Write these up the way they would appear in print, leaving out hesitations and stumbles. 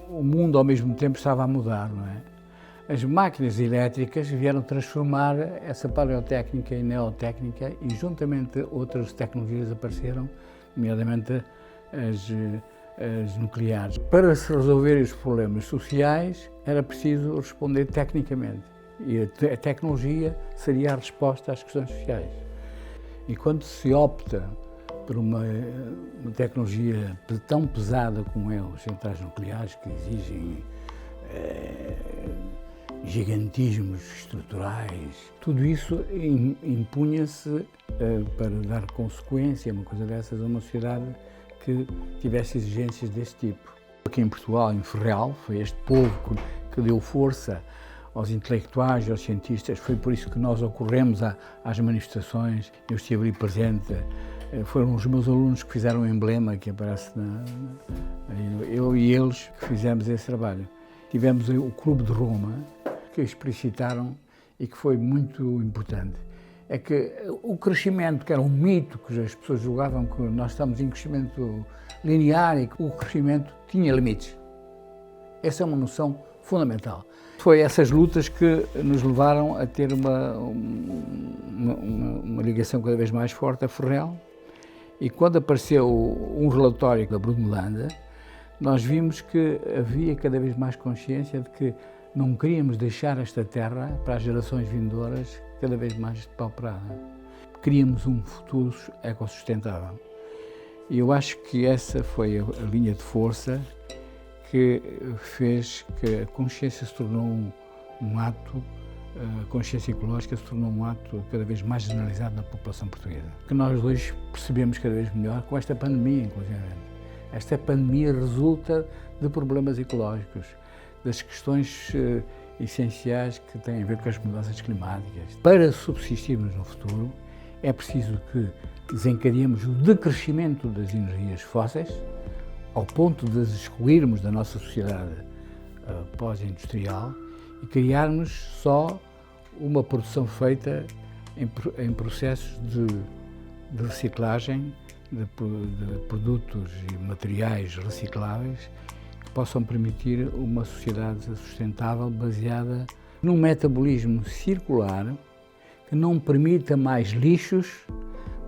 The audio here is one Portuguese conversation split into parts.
o mundo ao mesmo tempo estava a mudar, não é? As máquinas elétricas vieram transformar essa paleotécnica em neotécnica e juntamente outras tecnologias apareceram, nomeadamente as nucleares. Para se resolver os problemas sociais era preciso responder tecnicamente e a tecnologia seria a resposta às questões sociais. E quando se opta por uma tecnologia tão pesada como é as centrais nucleares, que exigem gigantismos estruturais, tudo isso impunha-se para dar consequência a uma coisa dessas a uma sociedade que tivesse exigências desse tipo. Aqui em Portugal, em Ferreal, foi este povo que deu força aos intelectuais, aos cientistas, foi por isso que nós ocorremos às manifestações, eu estive ali presente, foram os meus alunos que fizeram o emblema que aparece eu e eles que fizemos esse trabalho. Tivemos o Clube de Roma, que explicitaram e que foi muito importante. É que o crescimento, que era um mito, que as pessoas julgavam que nós estamos em crescimento linear e que o crescimento tinha limites. Essa é uma noção fundamental. Foi essas lutas que nos levaram a ter uma ligação cada vez mais forte a Ferreal. E quando apareceu um relatório da Brunelândia, nós vimos que havia cada vez mais consciência de que não queríamos deixar esta terra para as gerações vindouras cada vez mais depauperada. Queríamos um futuro ecossustentável. E eu acho que essa foi a linha de força que fez que a consciência se tornou um ato, a consciência ecológica se tornou um ato cada vez mais generalizado na população portuguesa. Que nós hoje percebemos cada vez melhor com esta pandemia, inclusive. Esta pandemia resulta de problemas ecológicos, das questões essenciais que têm a ver com as mudanças climáticas. Para subsistirmos no futuro, é preciso que desencadeemos o decrescimento das energias fósseis, ao ponto de as excluirmos da nossa sociedade pós-industrial e criarmos só uma produção feita em processos de reciclagem de produtos e materiais recicláveis que possam permitir uma sociedade sustentável baseada num metabolismo circular que não permita mais lixos,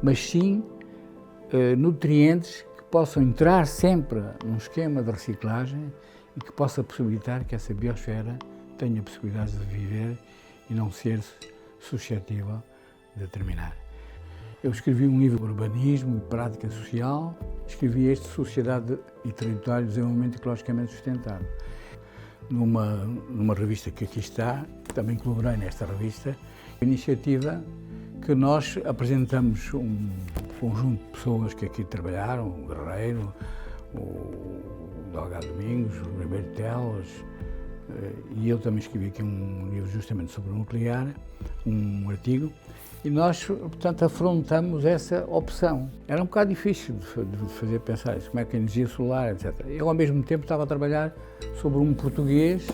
mas sim nutrientes que possam entrar sempre num esquema de reciclagem e que possa possibilitar que essa biosfera tenha possibilidades de viver e não ser suscetível de terminar. Eu escrevi um livro de urbanismo e prática social, escrevi este Sociedade e Território de Desenvolvimento Ecologicamente Sustentável. Numa revista que aqui está, também colaborei nesta revista, a iniciativa que nós apresentamos um conjunto de pessoas que aqui trabalharam, o Guerreiro, o Delgado Domingos, o Ribeiro Teles, e eu também escrevi aqui um livro justamente sobre o nuclear, um artigo, e nós, portanto, afrontamos essa opção. Era um bocado difícil de fazer pensar isso, como é que a energia solar, etc. Eu, ao mesmo tempo, estava a trabalhar sobre um português,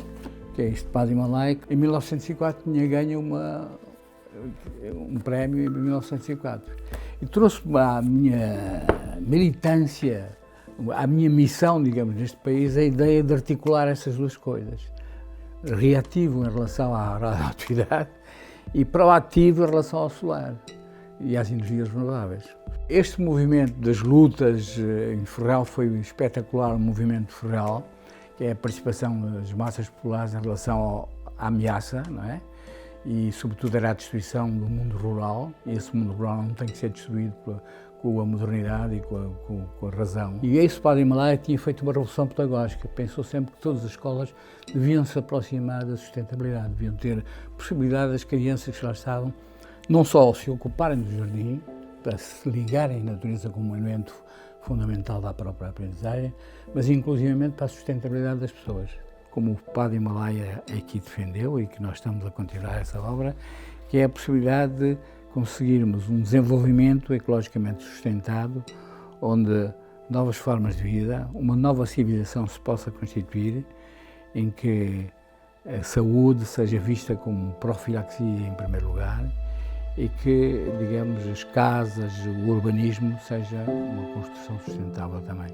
que é este Padre Malai, que em 1904 tinha ganho um prémio em 1904. E trouxe-me à minha militância, à minha missão, digamos, neste país, a ideia de articular essas duas coisas. Reativo em relação à radioatividade e proativo em relação ao solar e às energias renováveis. Este movimento das lutas em Ferreal foi espetacular, o movimento de Ferreal, que é a participação das massas populares em relação à ameaça, não é? E, sobretudo, era a destruição do mundo rural, e esse mundo rural não tem que ser destruído com a modernidade e com a razão. E esse Padre Malai tinha feito uma revolução pedagógica, pensou sempre que todas as escolas deviam se aproximar da sustentabilidade, deviam ter possibilidade das crianças que lá estavam, não só se ocuparem do jardim, para se ligarem à natureza como um elemento fundamental da própria aprendizagem, mas inclusivamente para a sustentabilidade das pessoas. Como o Padre Himalaia aqui defendeu e que nós estamos a continuar essa obra, que é a possibilidade de conseguirmos um desenvolvimento ecologicamente sustentado, onde novas formas de vida, uma nova civilização se possa constituir, em que a saúde seja vista como profilaxia em primeiro lugar e que, digamos, as casas, o urbanismo seja uma construção sustentável também.